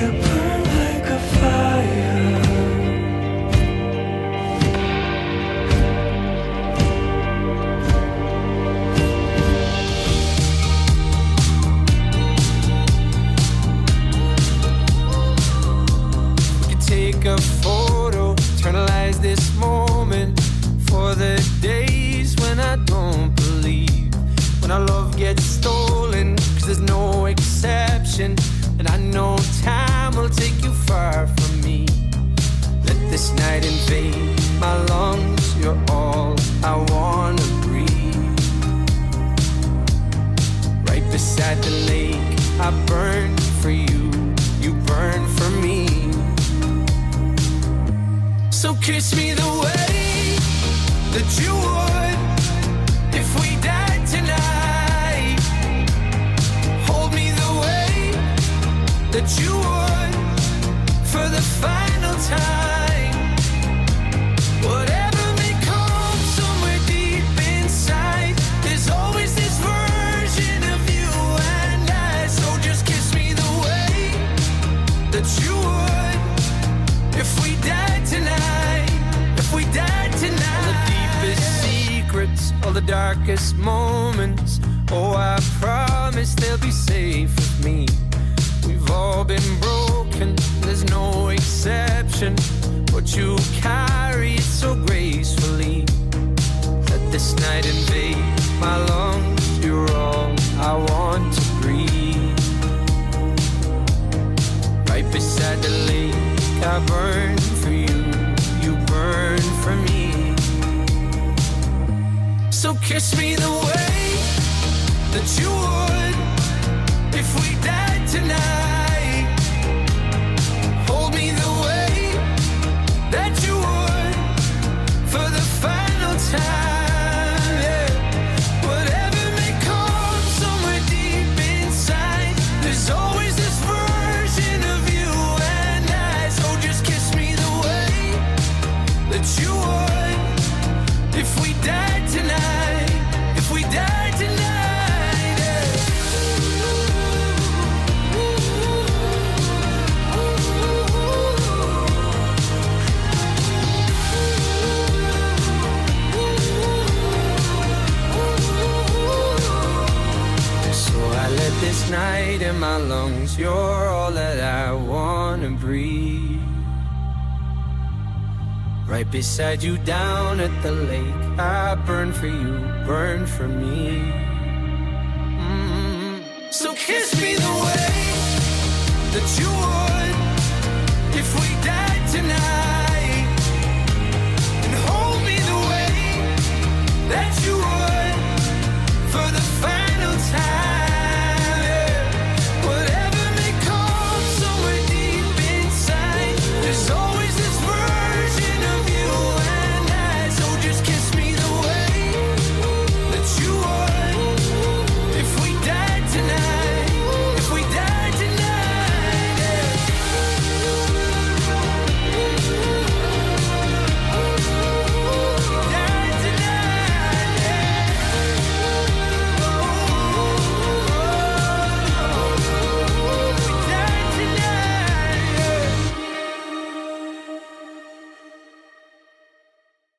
you burn like a fire. Take a photo, eternalize this moment for the days when I don't believe, when our love gets stolen, cause there's no exception, and I know time will take you far from me. Let this night invade my lungs, you're all I wanna breathe. Right beside the lake, I burn for you, you burn for me. So kiss me the way that you would if we died tonight. Hold me the way that you would for the final time. Whatever may come somewhere deep inside, there's always this version of you and I. So just kiss me the way that you would if we died tonight, if we died tonight. All the deepest secrets, all the darkest moments, oh I promise they'll be safe with me. We've all been broken, there's no exception, but you carry it so gracefully. Let this night invade my lungs, you're all I want to breathe. Right beside the lake, I burn for you, you burn for me. So kiss me the way that you would if we died tonight. Hold me the way that you would for the final time. Yeah. Whatever may come somewhere deep inside, there's always this version of you and I. So just kiss me the way that you would if we died tonight, if we died tonight. Yeah. So I let this night in my lungs, you're all that I wanna breathe. Right beside you down at the lake, I burn for you, burn for me. So kiss me the way that you would if we died